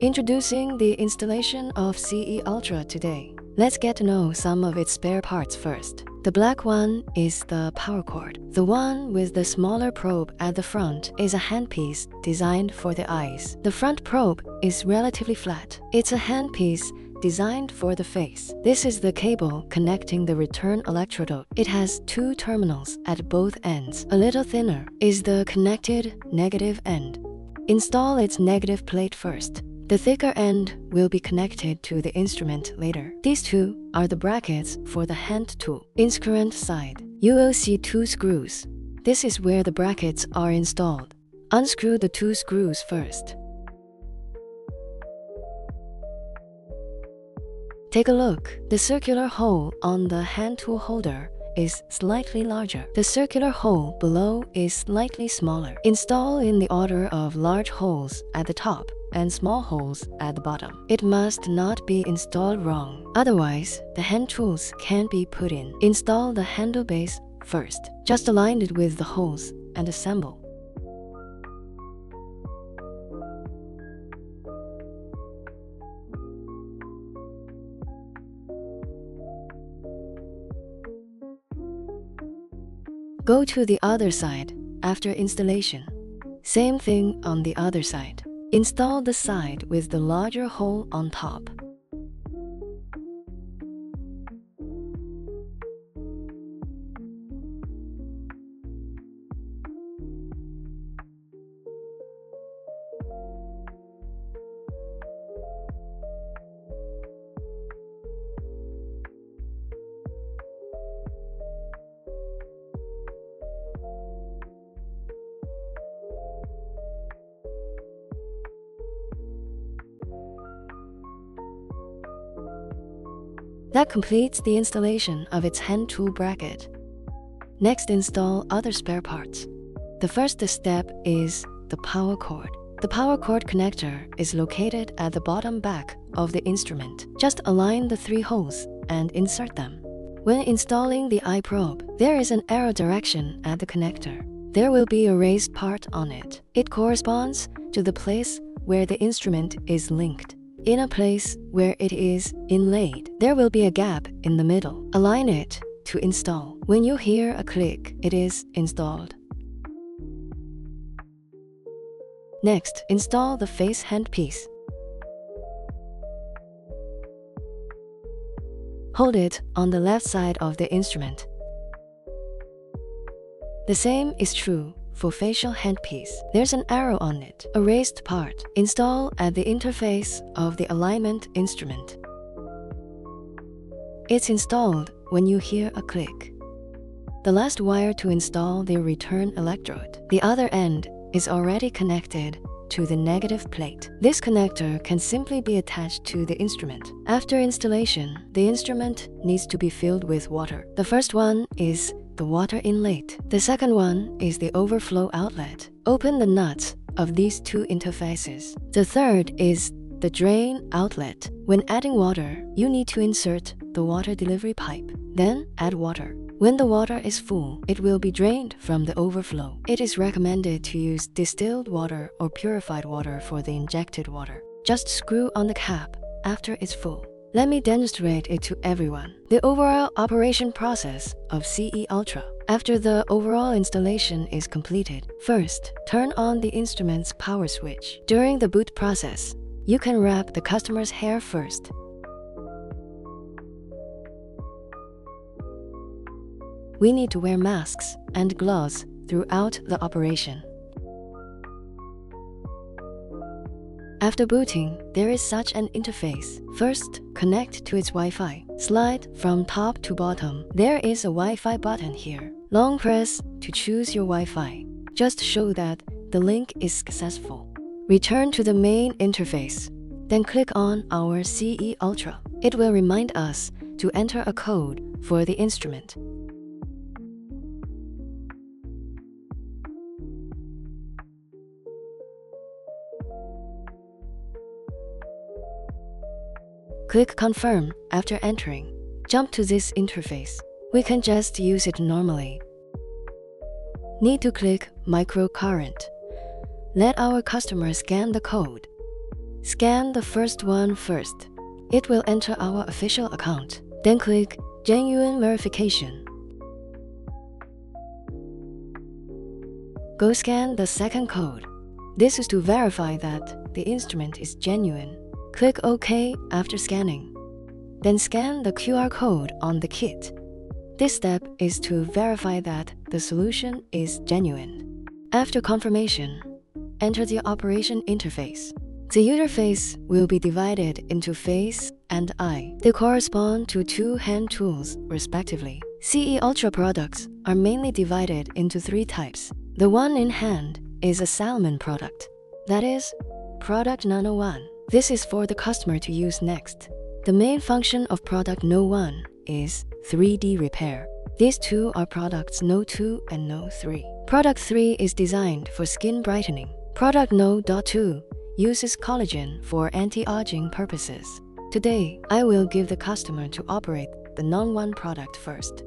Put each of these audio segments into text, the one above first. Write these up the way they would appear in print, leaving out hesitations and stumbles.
Introducing the installation of CE Ultra today. Let's get to know some of its spare parts first. The black one is the power cord. The one with the smaller probe at the front is a handpiece designed for the eyes. The front probe is relatively flat. It's a handpiece designed for the face. This is the cable connecting the return electrode. It has two terminals at both ends. A little thinner is the connected negative end. Install its negative plate first. The thicker end will be connected to the instrument later. These two are the brackets for the hand tool. Instrument side, you will see two screws. This is where the brackets are installed. Unscrew the two screws first. Take a look. The circular hole on the hand tool holder is slightly larger. The circular hole below is slightly smaller. Install in the order of large holes at the top and small holes at the bottom. It must not be installed wrong, otherwise the hand tools can't be put in. Install the handle base first. Just align it with the holes and assemble. Go to the other side after installation. Same thing on the other side. Install the side with the larger hole on top. That completes the installation of its hand tool bracket. Next, install other spare parts. The first step is the power cord. The power cord connector is located at the bottom back of the instrument. Just align the three holes and insert them. When installing the eye probe, there is an arrow direction at the connector. There will be a raised part on it. It corresponds to the place where the instrument is linked. In a place where it is inlaid, there will be a gap in the middle. Align it to install. When you hear a click, it is installed. Next, install the face handpiece. Hold it on the left side of the instrument. The same is true for facial handpiece. There's an arrow on it, a raised part. Install at the interface of the alignment instrument. It's installed when you hear a click. The last wire to install the return electrode. The other end is already connected to the negative plate. This connector can simply be attached to the instrument. After installation, the instrument needs to be filled with water. The first one is the water inlet. The second one is the overflow outlet. Open the nuts of these two interfaces. The third is the drain outlet. When adding water, you need to insert the water delivery pipe. Then add water. When the water is full, it will be drained from the overflow. It is recommended to use distilled water or purified water for the injected water. Just screw on the cap after it's full. Let me demonstrate it to everyone. The overall operation process of CE Ultra. After the overall installation is completed, first, turn on the instrument's power switch. During the boot process, you can wrap the customer's hair first. We need to wear masks and gloves throughout the operation. After booting, there is such an interface. First, connect to its Wi-Fi. Slide from top to bottom. There is a Wi-Fi button here. Long press to choose your Wi-Fi. Just show that the link is successful. Return to the main interface. Then click on our CE Ultra. It will remind us to enter a code for the instrument. Click Confirm after entering. Jump to this interface. We can just use it normally. Need to click Microcurrent. Let our customer scan the code. Scan the first one first. It will enter our official account. Then click Genuine Verification. Go scan the second code. This is to verify that the instrument is genuine. Click OK after scanning. Then scan the QR code on the kit. This step is to verify that the solution is genuine. After confirmation, enter the operation interface. The interface will be divided into face and eye. They correspond to two hand tools, respectively. CE Ultra products are mainly divided into three types. The one in hand is a Salmon product. That is, product Nano 1. This is for the customer to use next. The main function of product No 1 is 3D repair. These two are products No 2 and No 3. Product 3 is designed for skin brightening. Product No. 2 uses collagen for anti-aging purposes. Today, I will give the customer to operate the Nano 1 product first.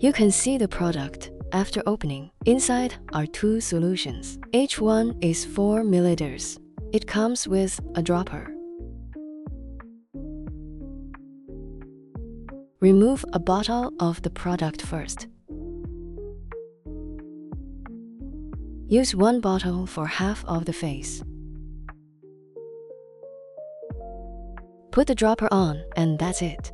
You can see the product after opening. Inside are two solutions. H1 is 4 milliliters. It comes with a dropper. Remove a bottle of the product first. Use one bottle for half of the face. Put the dropper on, and that's it.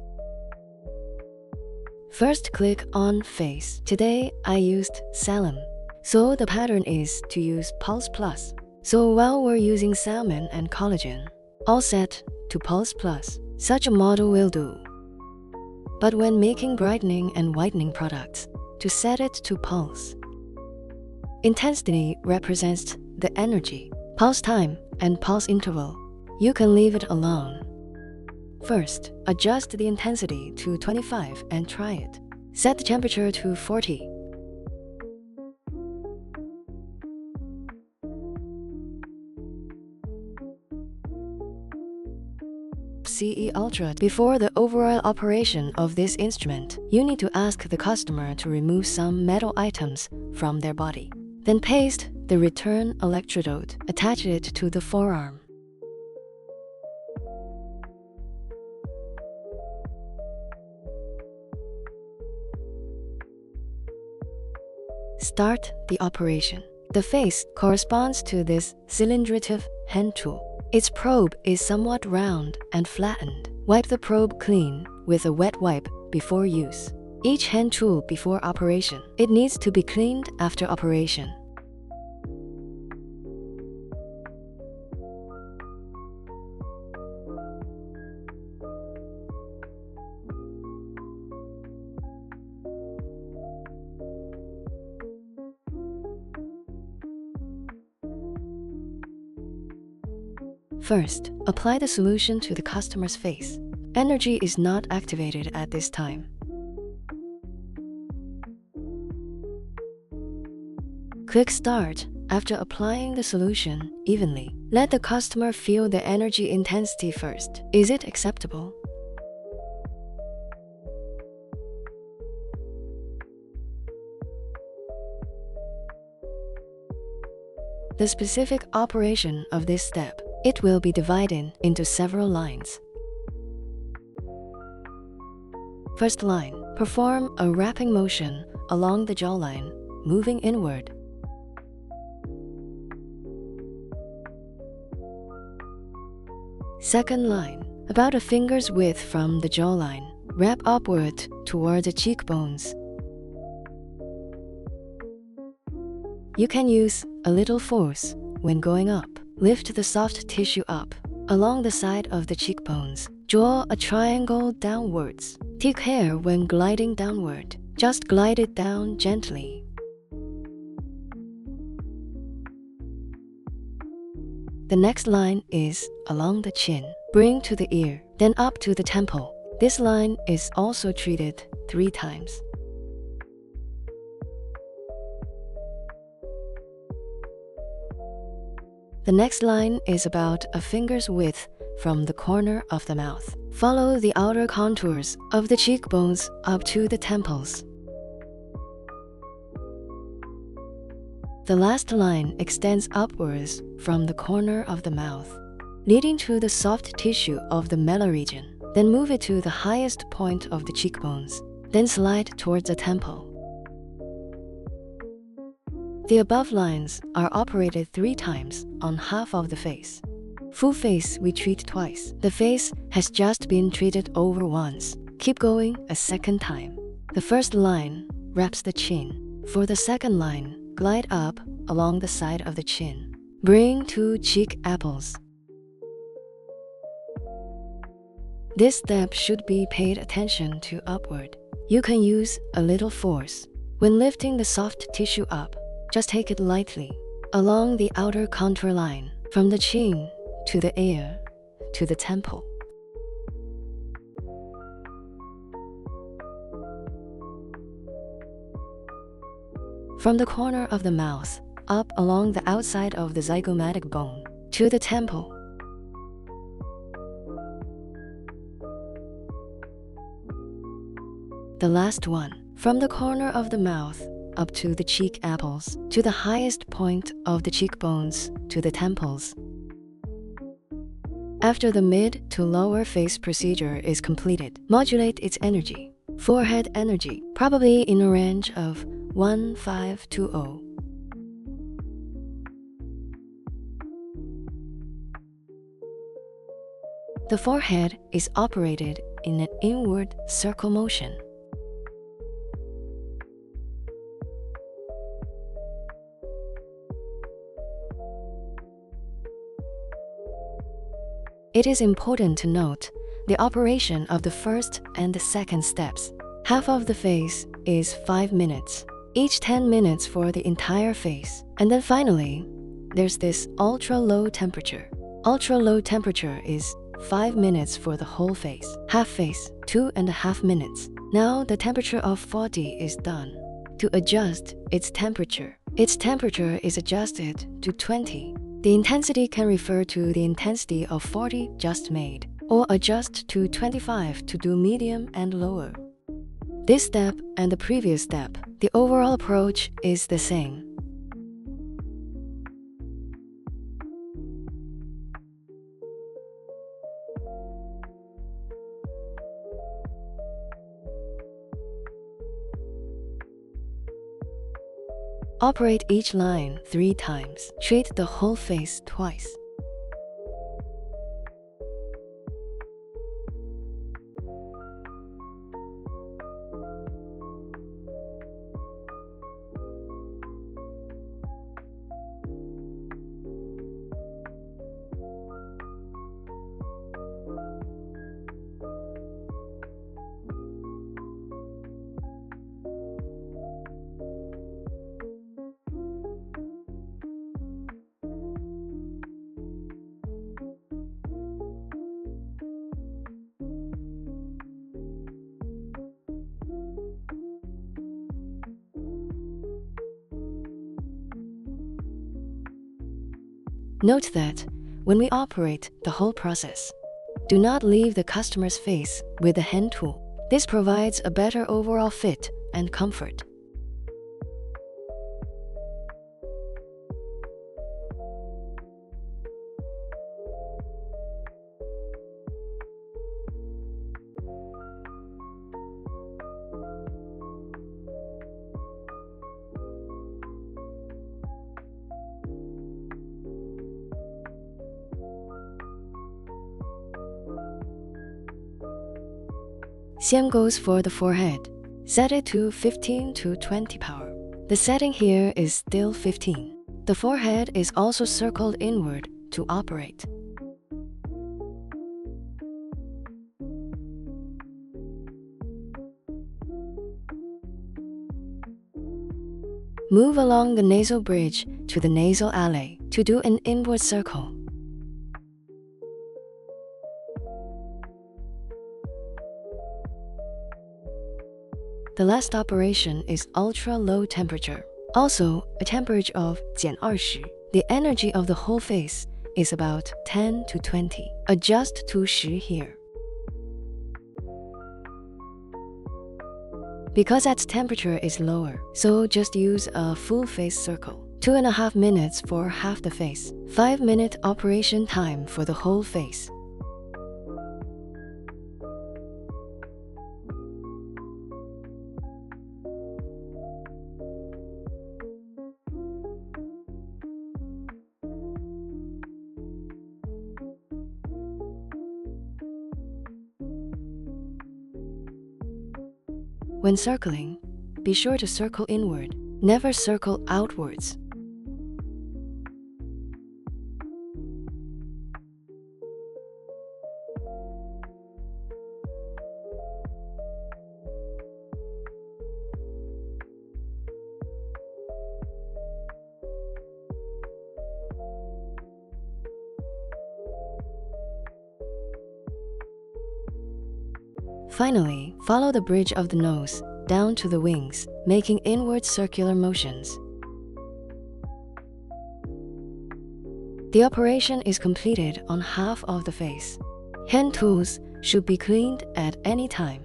First click on face. Today I used Salmon, so the pattern is to use Pulse Plus. So while we're using Salmon and collagen, all set to Pulse Plus. Such a model will do. But when making brightening and whitening products, to set it to Pulse. Intensity represents the energy, pulse time, and pulse interval. You can leave it alone. First, adjust the intensity to 25 and try it. Set the temperature to 40. CE Ultra. Before the overall operation of this instrument, you need to ask the customer to remove some metal items from their body. Then paste the return electrode. Attach it to the forearm. Start the operation. The face corresponds to this cylindrical hand tool. Its probe is somewhat round and flattened. Wipe the probe clean with a wet wipe before use. Each hand tool before operation. It needs to be cleaned after operation. First, apply the solution to the customer's face. Energy is not activated at this time. Click Start after applying the solution evenly. Let the customer feel the energy intensity first. Is it acceptable? The specific operation of this step, it will be divided into several lines. First line, perform a wrapping motion along the jawline, moving inward. Second line, about a finger's width from the jawline, wrap upward toward the cheekbones. You can use a little force when going up. Lift the soft tissue up along the side of the cheekbones. Draw a triangle downwards. Take care when gliding downward. Just glide it down gently. The next line is along the chin. Bring to the ear, then up to the temple. This line is also treated 3 times. The next line is about a finger's width from the corner of the mouth. Follow the outer contours of the cheekbones up to the temples. The last line extends upwards from the corner of the mouth, leading to the soft tissue of the malar region. Then move it to the highest point of the cheekbones, then slide towards the temple. The above lines are operated 3 times on half of the face. Full face we treat twice. The face has just been treated over once. Keep going a second time. The first line wraps the chin. For the second line, glide up along the side of the chin. Bring 2 cheek apples. This step should be paid attention to upward. You can use a little force. When lifting the soft tissue up, just take it lightly along the outer contour line from the chin to the ear to the temple. From the corner of the mouth up along the outside of the zygomatic bone to the temple. The last one, from the corner of the mouth up to the cheek apples, to the highest point of the cheekbones, to the temples. After the mid to lower face procedure is completed, modulate its energy. Forehead energy, probably in a range of 1520. The forehead is operated in an inward circle motion. It is important to note the operation of the first and the second steps. Half of the face is 5 minutes, each 10 minutes for the entire face. And then finally, there's this ultra-low temperature. Ultra-low temperature is 5 minutes for the whole face. Half face, 2.5 minutes. Now the temperature of 40 is done. To adjust its temperature is adjusted to 20. The intensity can refer to the intensity of 40 just made, or adjust to 25 to do medium and lower. This step and the previous step, the overall approach is the same. Operate each line 3 times. Treat the whole face twice. Note that when we operate the whole process, do not leave the customer's face with the hand tool. This provides a better overall fit and comfort. Same goes for the forehead. Set it to 15 to 20 power. The setting here is still 15. The forehead is also circled inward to operate. Move along the nasal bridge to the nasal alley to do an inward circle. The last operation is ultra-low temperature, also a temperature of -20. The energy of the whole face is about 10 to 20. Adjust to 10 here. Because its temperature is lower, so just use a full face circle. 2.5 minutes for half the face. 5-minute operation time for the whole face. When circling, be sure to circle inward, never circle outwards. Finally, follow the bridge of the nose down to the wings, making inward circular motions. The operation is completed on half of the face. Hand tools should be cleaned at any time.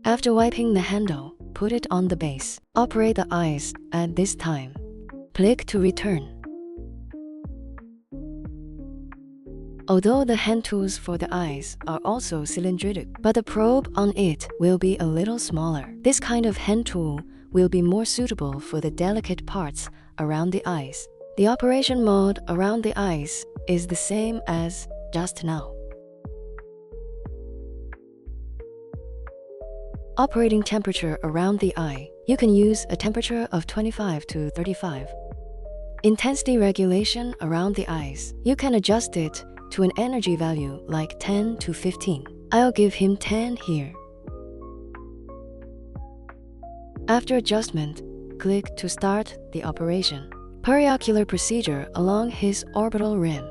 After wiping the handle, put it on the base. Operate the eyes at this time. Click to return. Although the hand tools for the eyes are also cylindrical, but the probe on it will be a little smaller. This kind of hand tool will be more suitable for the delicate parts around the eyes. The operation mode around the eyes is the same as just now. Operating temperature around the eye, you can use a temperature of 25 to 35. Intensity regulation around the eyes, you can adjust it to an energy value like 10 to 15. I'll give him 10 here. After adjustment, click to start the operation. Periocular procedure along his orbital rim.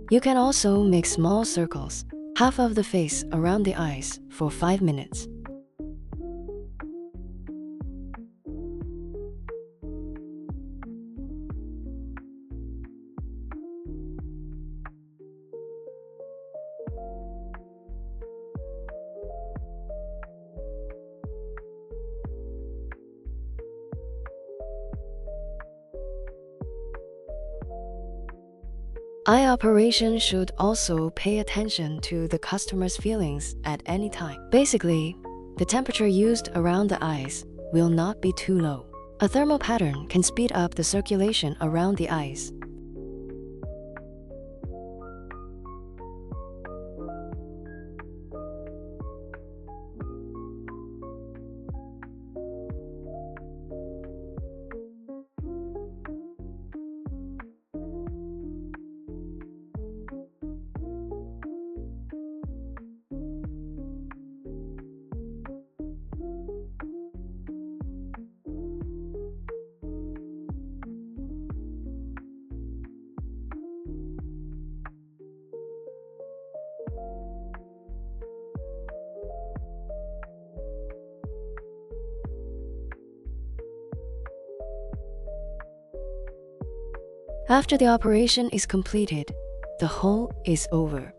You can also make small circles, half of the face around the eyes for 5 minutes. Eye operation should also pay attention to the customer's feelings at any time. Basically, the temperature used around the eyes will not be too low. A thermal pattern can speed up the circulation around the eyes. After the operation is completed, the whole is over.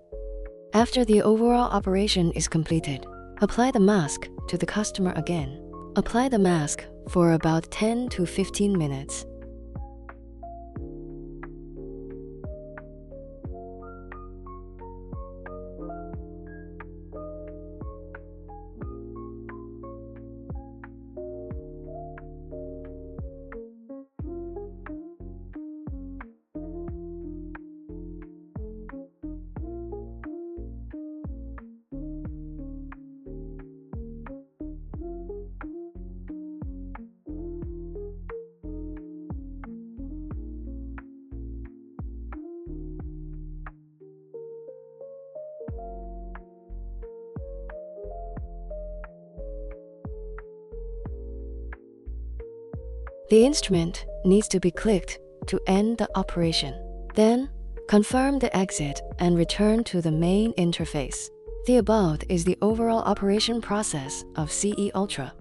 After the overall operation is completed, apply the mask to the customer again. Apply the mask for about 10 to 15 minutes. The instrument needs to be clicked to end the operation. Then, Confirm the exit and return to the main interface. The above is the overall operation process of CE Ultra.